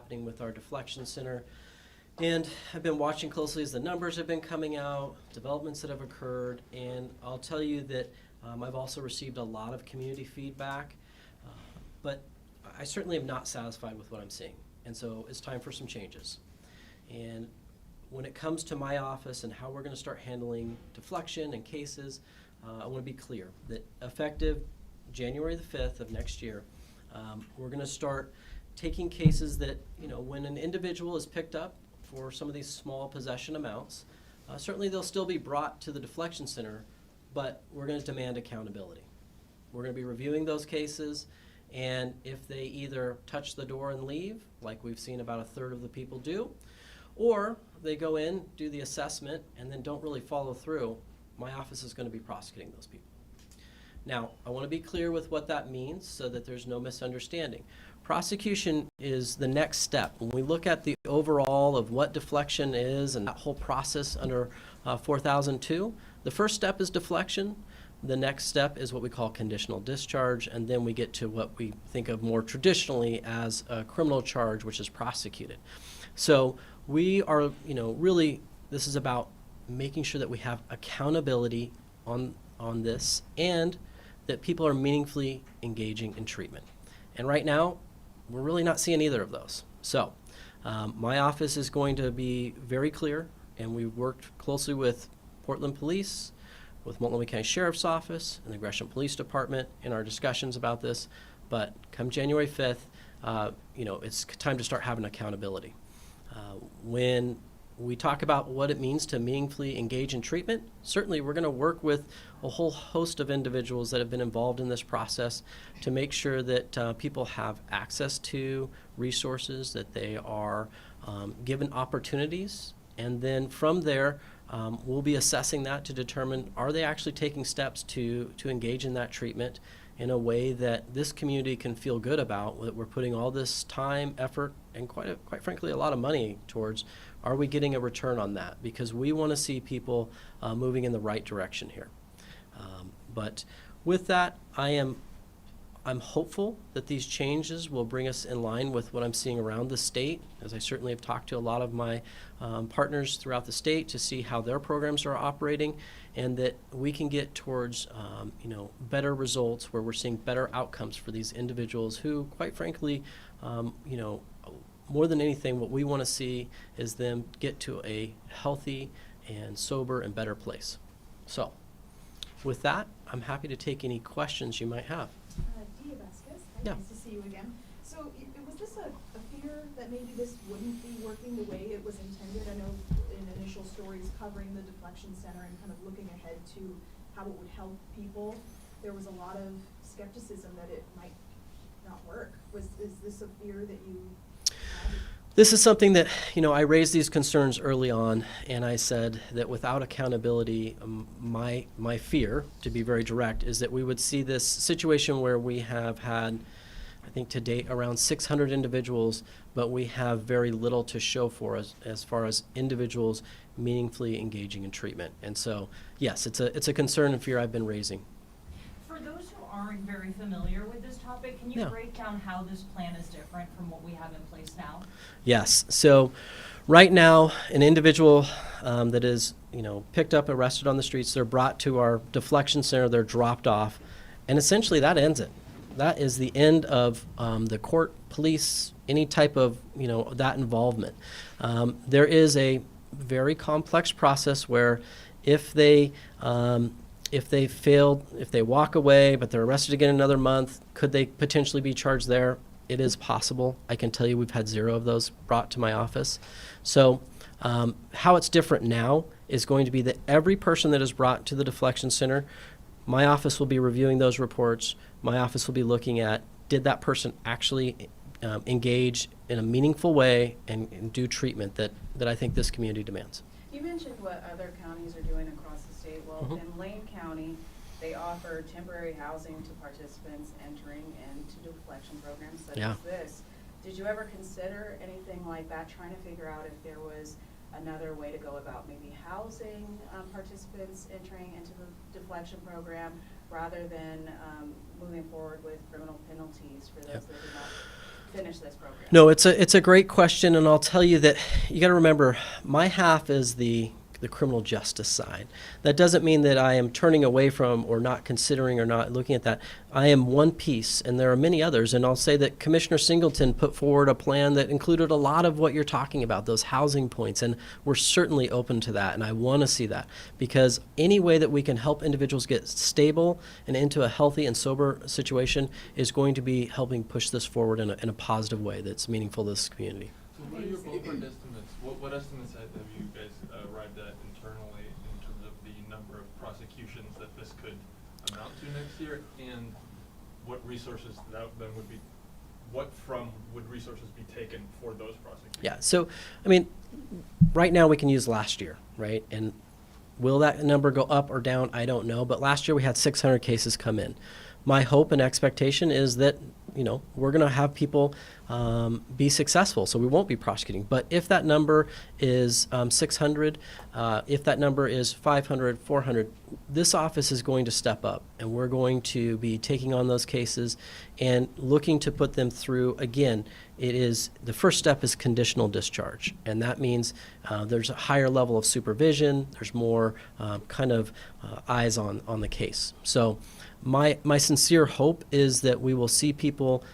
happening with our deflection center. And I've been watching closely as the numbers have been coming out, developments that have occurred, and I'll tell you that I've also received a lot of community feedback, but I certainly am not satisfied with what I'm seeing. And so it's time for some changes. And when it comes to my office and how we're going to start handling deflection and cases, I want to be clear that effective January the 5th of next year, we're going to start taking cases that, when an individual is picked up for some of these small possession amounts, certainly they'll still be brought to the deflection center, but we're going to demand accountability. We're going to be reviewing those cases, and if they either touch the door and leave, like we've seen about a third of the people do, or they go in, do the assessment, and then don't really follow through, my office is going to be prosecuting those people. Now, I want to be clear with what that means so that there's no misunderstanding. Prosecution is the next step. When we look at the overall of what deflection is and that whole process under 4002, the first step is deflection. The next step is what we call conditional discharge, and then we get to what we think of more traditionally as a criminal charge, which is prosecuted. So we are, really, this is about making sure that we have accountability on this and that people are meaningfully engaging in treatment. And right now, we're really not seeing either of those. So my office is going to be very clear, and we've worked closely with Portland Police, with Multnomah County Sheriff's Office, and the Gresham Police Department in our discussions about this. But come January 5th, it's time to start having accountability. When we talk about what it means to meaningfully engage in treatment, certainly we're going to work with a whole host of individuals that have been involved in this process to make sure that people have access to resources, that they are given opportunities, and then from there we'll be assessing that to determine, are they actually taking steps to engage in that treatment in a way that this community can feel good about, that we're putting all this time, effort, and quite frankly a lot of money towards. Are we getting a return on that? Because we want to see people moving in the right direction here. But with that, I'm hopeful that these changes will bring us in line with what I'm seeing around the state, as I certainly have talked to a lot of my partners throughout the state to see how their programs are operating, and that we can get towards better results where we're seeing better outcomes for these individuals who, quite frankly, more than anything, what we want to see is them get to a healthy and sober and better place. So, with that, I'm happy to take any questions you might have. Vasquez, yeah. Nice to see you again. So, was this a fear that maybe this wouldn't be working the way it was intended? I know in initial stories covering the deflection center and kind of looking ahead to how it would help people, there was a lot of skepticism that it might not work. Is this a fear that you had? This is something that, I raised these concerns early on, and I said that without accountability, my fear, to be very direct, is that we would see this situation where we have had, I think to date, around 600 individuals, but we have very little to show for us as far as individuals meaningfully engaging in treatment. And so, yes, it's a concern and fear I've been raising. For those who aren't very familiar with this topic, can you break down how this plan is different from what we have in place now? Yes. So right now, an individual that is, picked up, arrested on the streets, they're brought to our deflection center, they're dropped off, and essentially that ends it. That is the end of the court, police, any type of, that involvement. There is a very complex process where if they walk away, but they're arrested again another month, could they potentially be charged there? It is possible. I can tell you we've had 0 of those brought to my office. So how it's different now is going to be that every person that is brought to the deflection center, my office will be reviewing those reports. My office will be looking at, did that person actually engage in a meaningful way and do treatment that I think this community demands. You mentioned what other counties are doing across the state. Well, in Lane County, they offer temporary housing to participants entering into deflection programs such as this. Did you ever consider anything like that, trying to figure out if there was another way to go about maybe housing participants entering into the deflection program rather than moving forward with criminal penalties for those that do not? finish this program? No, it's a great question, and I'll tell you that you got to remember, my half is the criminal justice side. That doesn't mean that I am turning away from or not considering or not looking at that. I am one piece, and there are many others. And I'll say that Commissioner Singleton put forward a plan that included a lot of what you're talking about, those housing points, and we're certainly open to that, and I want to see that, because any way that we can help individuals get stable and into a healthy and sober situation is going to be helping push this forward in a positive way that's meaningful to this community. So what are your ballpark estimates? What estimates have you guys arrived at internally in terms of the number of prosecutions that this could amount to next year, and what resources that then would be, would resources be taken for those prosecutions? Yeah, so, I mean, right now we can use last year, right? And will that number go up or down? I don't know, but last year we had 600 cases come in. My hope and expectation is that, we're going to have people be successful, so we won't be prosecuting. But if that number is 600, if that number is 500, 400, this office is going to step up, and we're going to be taking on those cases and looking to put them through. Again, the first step is conditional discharge, and that means there's a higher level of supervision, there's more eyes on the case. So my sincere hope is that we will see people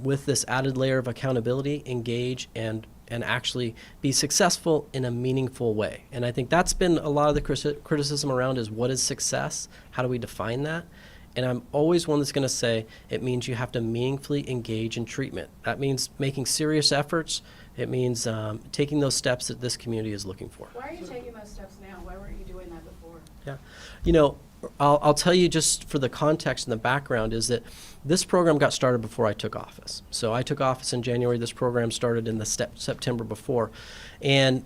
with this added layer of accountability engage and actually be successful in a meaningful way. And I think that's been a lot of the criticism around is, what is success? How do we define that? And I'm always one that's going to say it means you have to meaningfully engage in treatment. That means making serious efforts. It means taking those steps that this community is looking for. Why are you taking those steps now? Why weren't you doing that before? Yeah. I'll tell you, just for the context and the background, is that this program got started before I took office. So I took office in January. This program started in the September before. And,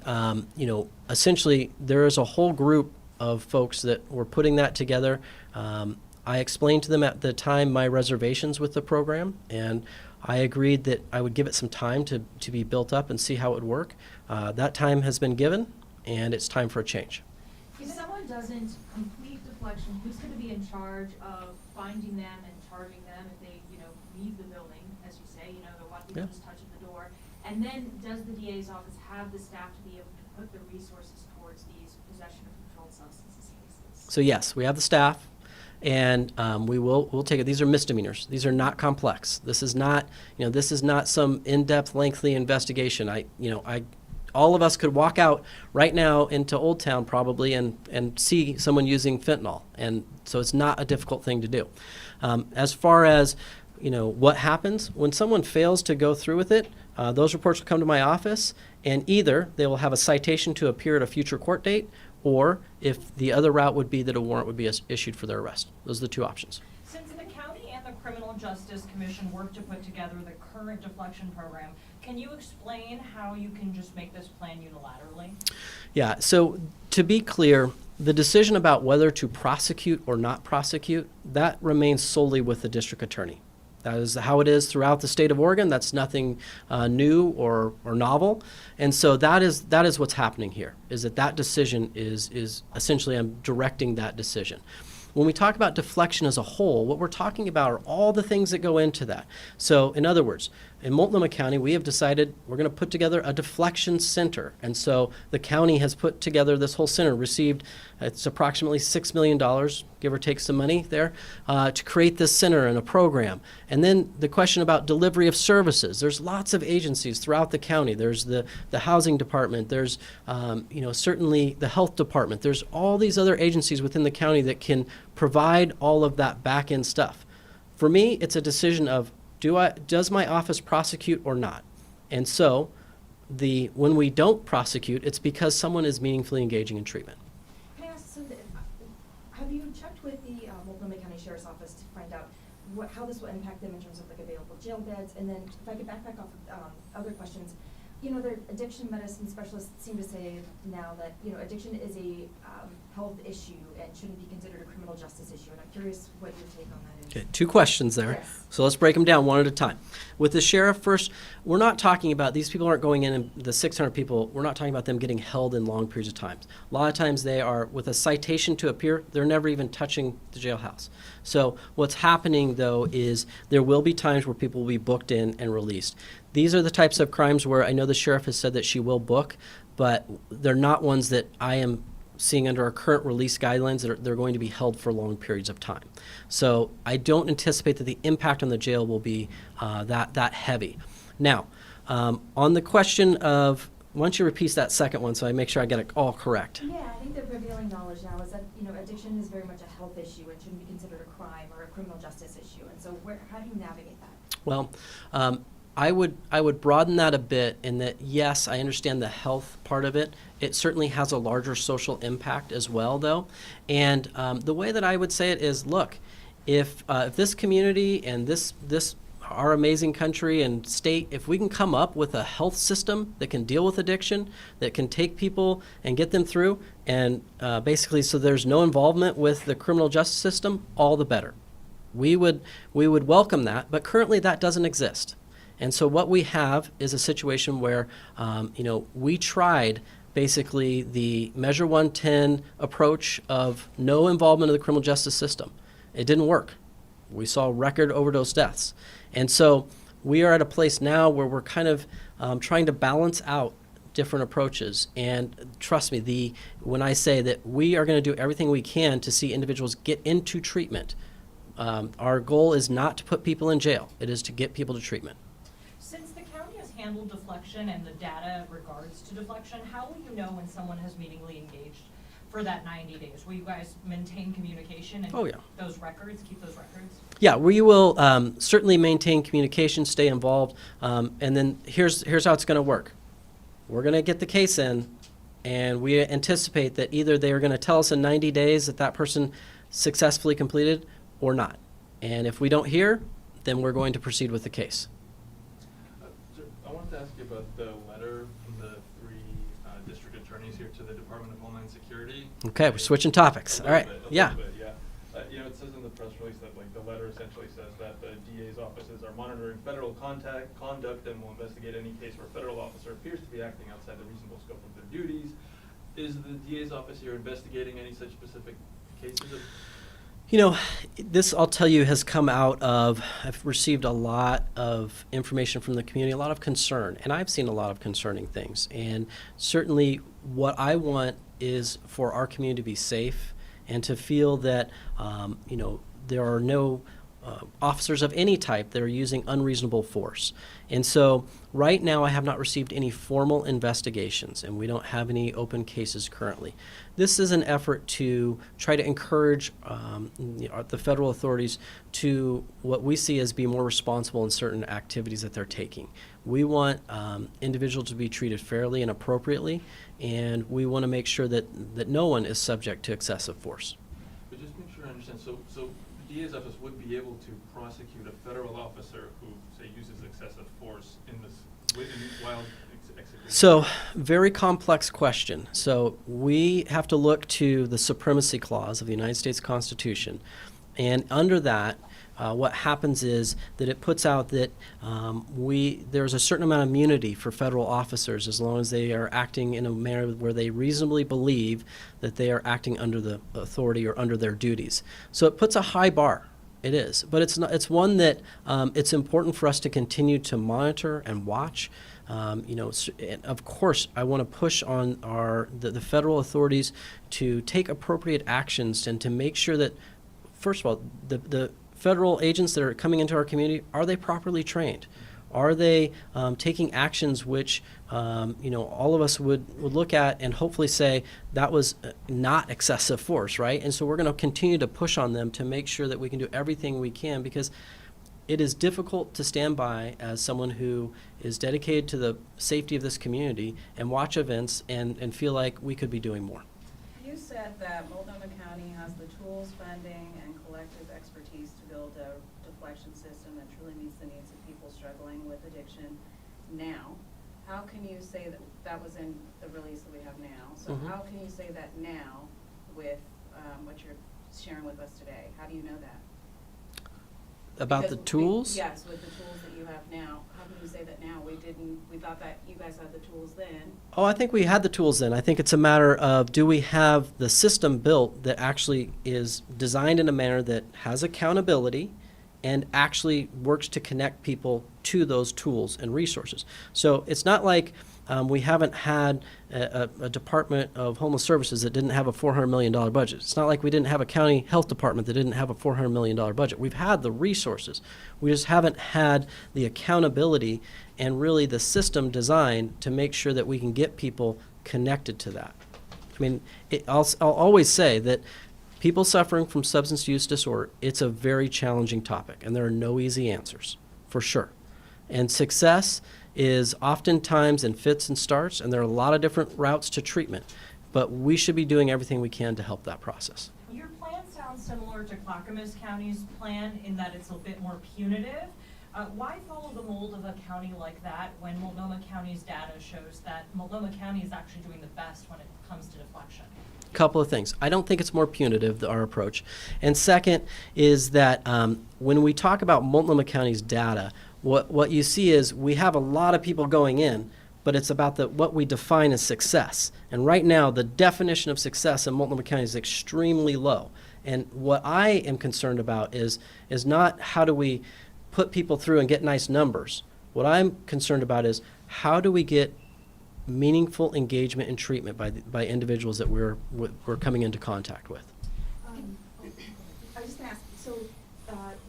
essentially there is a whole group of folks that were putting that together. I explained to them at the time my reservations with the program, and I agreed that I would give it some time to be built up and see how it would work. That time has been given, and it's time for a change. If someone doesn't complete deflection, who's going to be in charge of finding them and charging them if they, leave the building, as you say, they're wanting to just touch at the door? And then does the DA's office have the staff to be able to put the resources towards these possession of controlled substances cases? So yes, we have the staff, and we'll take it. These are misdemeanors. These are not complex. This is not, this is not some in-depth, lengthy investigation. All of us could walk out right now into Old Town probably and see someone using fentanyl, and so it's not a difficult thing to do. As far as what happens when someone fails to go through with it, those reports will come to my office, and either they will have a citation to appear at a future court date, or if the other route would be that a warrant would be issued for their arrest. Those are the two options. Since the county and the Criminal Justice Commission worked to put together the current deflection program, can you explain how you can just make this plan unilaterally? Yeah, so to be clear, the decision about whether to prosecute or not prosecute, that remains solely with the district attorney. That is how it is throughout the state of Oregon. That's nothing new or novel. And so that is what's happening here, is that decision is essentially, I'm directing that decision. When we talk about deflection as a whole, what we're talking about are all the things that go into that. So in other words, in Multnomah County, we have decided we're going to put together a deflection center. And so the county has put together this whole center, received, it's approximately $6 million, give or take some money there, to create this center and a program. And then the question about delivery of services. There's lots of agencies throughout the county. There's the housing department. There's, certainly the health department. There's all these other agencies within the county that can provide all of that back-end stuff. For me, it's a decision of, does my office prosecute or not? And so when we don't prosecute, it's because someone is meaningfully engaging in treatment. Can I ask something? Have you checked with the Multnomah County Sheriff's Office to find out how this will impact them in terms of available jail beds? And then if I could backtrack off of other questions, their addiction medicine specialists seem to say now that, addiction is a health issue and shouldn't be considered a criminal justice issue, and I'm curious what your take on that is. Okay, 2 questions there. Yes. So let's break them down one at a time. With the sheriff first, we're not talking about, these people aren't going in, and the 600 people, we're not talking about them getting held in long periods of time. A lot of times they are, with a citation to appear, they're never even touching the jailhouse. So what's happening, though, is there will be times where people will be booked in and released. These are the types of crimes where I know the sheriff has said that she will book, but they're not ones that I am seeing under our current release guidelines that they're going to be held for long periods of time. So I don't anticipate that the impact on the jail will be that heavy. Now, on the question of, why don't you repeat that second one so I make sure I get it all correct? Yeah, I think the prevailing knowledge now is that, addiction is very much a health issue and shouldn't be considered a crime or a criminal justice issue. And so how do you navigate that? Well, I would broaden that a bit in that, yes, I understand the health part of it. It certainly has a larger social impact as well, though. And the way that I would say it is, look, if this community and this our amazing country and state, if we can come up with a health system that can deal with addiction, that can take people and get them through, and basically so there's no involvement with the criminal justice system, all the better. We would welcome that, but currently that doesn't exist. And so what we have is a situation where, we tried basically the Measure 110 approach of no involvement of the criminal justice system. It didn't work. We saw record overdose deaths. And so we are at a place now where we're kind of trying to balance out different approaches. And trust me, when I say that we are going to do everything we can to see individuals get into treatment, our goal is not to put people in jail. It is to get people to treatment. Since the county has handled deflection and the data regards to deflection, how will you know when someone has meaningfully engaged for that 90 days? Will you guys maintain communication and keep those records? Yeah, we will certainly maintain communication, stay involved, and then here's how it's going to work. We're going to get the case in, and we anticipate that either they are going to tell us in 90 days that person successfully completed or not. And if we don't hear, then we're going to proceed with the case. I wanted to ask you about the letter from the 3 district attorneys here to the Department of Homeland Security. Okay, we're switching topics. All right. Yeah. It says in the press release that the letter essentially says that the DA's offices are monitoring federal conduct and will investigate any case where a federal officer appears to be acting outside the reasonable scope of their duties. Is the DA's office here investigating any such specific cases of? This, I'll tell you, has come out of, I've received a lot of information from the community, a lot of concern, and I've seen a lot of concerning things. And certainly what I want is for our community to be safe and to feel that, there are no officers of any type that are using unreasonable force. And so right now I have not received any formal investigations, and we don't have any open cases currently. This is an effort to try to encourage the federal authorities to what we see as be more responsible in certain activities that they're taking. We want individuals to be treated fairly and appropriately, and we want to make sure that no one is subject to excessive force. But just make sure I understand. So the DA's office would be able to prosecute a federal officer who, say, uses excessive force while executing? So, very complex question. So we have to look to the Supremacy Clause of the United States Constitution, and under that, what happens is that it puts out that there's a certain amount of immunity for federal officers as long as they are acting in a manner where they reasonably believe that they are acting under the authority or under their duties. So it puts a high bar. It is, but it's not. It's one that it's important for us to continue to monitor and watch. Of course, I want to push on the federal authorities to take appropriate actions and to make sure that, first of all, the federal agents that are coming into our community, are they properly trained? Are they taking actions which all of us would look at and hopefully say that was not excessive force, right? And so we're going to continue to push on them to make sure that we can do everything we can, because it is difficult to stand by as someone who is dedicated to the safety of this community and watch events and feel like we could be doing more. You said that Multnomah County has the tools, funding, and collective expertise to build a deflection system that truly meets the needs of people struggling with addiction now. How can you say that was in the release that we have now? So how can you say that now with what you're sharing with us today? How do you know that? About the Because tools? Yes, with the tools that you have now. How can you say that now? We thought that you guys had the tools then. Oh, I think we had the tools then. I think it's a matter of, do we have the system built that actually is designed in a manner that has accountability and actually works to connect people to those tools and resources. So it's not like we haven't had a Department of Homeless Services that didn't have a $400 million budget. It's not like we didn't have a county health department that didn't have a $400 million budget. We've had the resources. We just haven't had the accountability and really the system designed to make sure that we can get people connected to that. I mean, I'll always say that people suffering from substance use disorder, it's a very challenging topic, and there are no easy answers, for sure. And success is oftentimes in fits and starts, and there are a lot of different routes to treatment, but we should be doing everything we can to help that process. Your plan sounds similar to Clackamas County's plan in that it's a bit more punitive. Why follow the mold of a county like that when Multnomah County's data shows that Multnomah County is actually doing the best when it comes to deflection? Couple of things. I don't think it's more punitive, our approach. And second is that when we talk about Multnomah County's data, what you see is we have a lot of people going in, but it's about what we define as success. And right now, the definition of success in Multnomah County is extremely low. And what I am concerned about is not how do we put people through and get nice numbers. What I'm concerned about is how do we get meaningful engagement and treatment by individuals that we're coming into contact with. I was just going to ask, so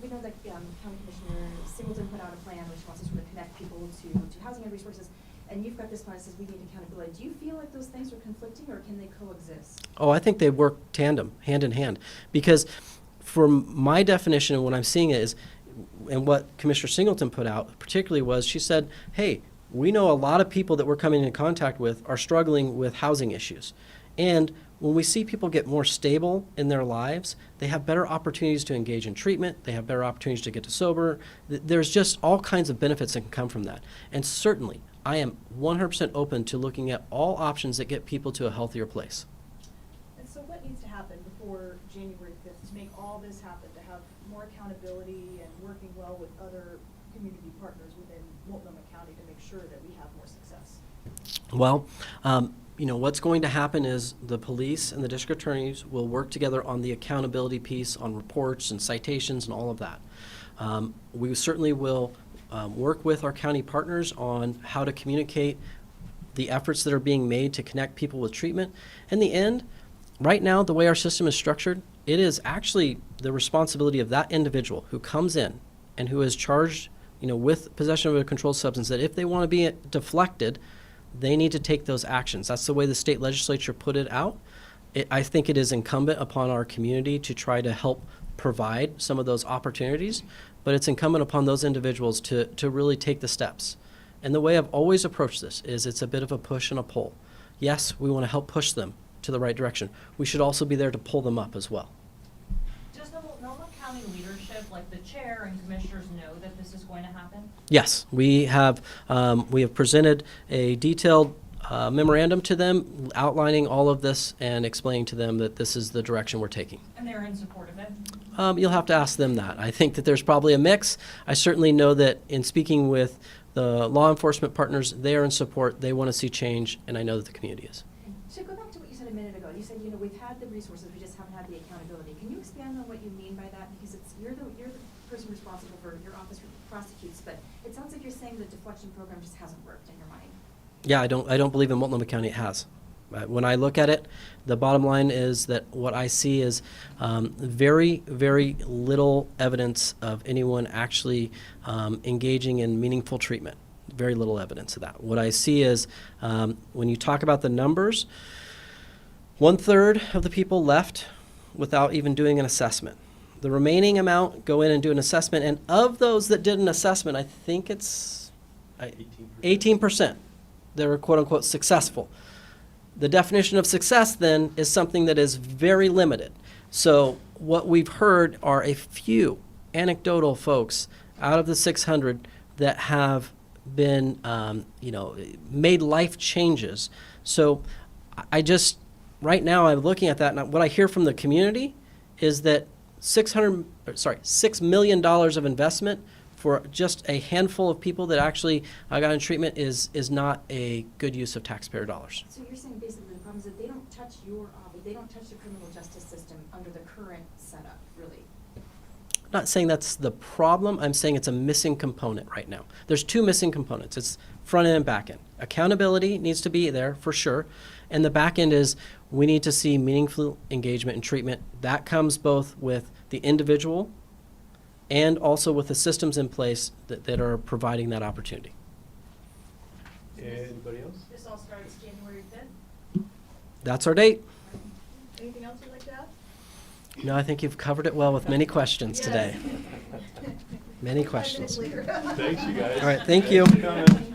we know that County Commissioner Singleton put out a plan which wants to sort of connect people to housing and resources, and you've got this plan that says we need accountability. Do you feel like those things are conflicting, or can they coexist? Oh, I think they work tandem, hand in hand, because for my definition of what I'm seeing is, and what Commissioner Singleton put out particularly was, she said, hey, we know a lot of people that we're coming into contact with are struggling with housing issues. And when we see people get more stable in their lives, they have better opportunities to engage in treatment, they have better opportunities to get to sober. There's just all kinds of benefits that can come from that. And certainly, I am 100% open to looking at all options that get people to a healthier place. And so what needs to happen before January 5th to make all this happen, to have more accountability and working well with other community partners within Multnomah County to make sure that we have more success? Well, what's going to happen is the police and the district attorneys will work together on the accountability piece, on reports and citations and all of that. We certainly will work with our county partners on how to communicate the efforts that are being made to connect people with treatment. In the end, right now, the way our system is structured, it is actually the responsibility of that individual who comes in and who is charged with possession of a controlled substance, that if they want to be deflected, they need to take those actions. That's the way the state legislature put it out. I think it is incumbent upon our community to try to help provide some of those opportunities, but it's incumbent upon those individuals to really take the steps. And the way I've always approached this is it's a bit of a push and a pull. Yes, we want to help push them to the right direction. We should also be there to pull them up as well. Does the Multnomah County leadership, like the chair and commissioners, know that this is going to happen? Yes, we have presented a detailed memorandum to them outlining all of this and explaining to them that this is the direction we're taking. And they're in support of it? You'll have to ask them that. I think that there's probably a mix. I certainly know that in speaking with the law enforcement partners, they are in support. They want to see change, and I know that the community is. So go back to what you said a minute ago. You said, we've had the resources, we just haven't had the accountability. Can you expand on what you mean by that? Because you're the person responsible for your office prosecutes, but it sounds like you're saying the deflection program just hasn't worked in your mind. Yeah, I don't believe in Multnomah County it has. When I look at it, the bottom line is that what I see is very, very little evidence of anyone actually engaging in meaningful treatment. Very little evidence of that. What I see is when you talk about the numbers, 1/3 of the people left without even doing an assessment. The remaining amount go in and do an assessment, and of those that did an assessment, I think it's 18% that are quote-unquote successful. The definition of success then is something that is very limited. So what we've heard are a few anecdotal folks out of the 600 that have been, made life changes. So right now, I'm looking at that, and what I hear from the community is that $6 million of investment for just a handful of people that actually got in treatment is not a good use of taxpayer dollars. So you're saying basically the problem is that they don't touch they don't touch the criminal justice system under the current setup, really? I'm not saying that's the problem. I'm saying it's a missing component right now. There's two missing components. It's front end and back end. Accountability needs to be there for sure. And the back end is we need to see meaningful engagement and treatment. That comes both with the individual and also with the systems in place that are providing that opportunity. Anybody else? This all starts January 5th. That's our date. Anything else you'd like to add? No, I think you've covered it well with many questions Yes. today. Many 5 minutes questions. later. Thanks, you guys. All right, thank you. Thanks for coming.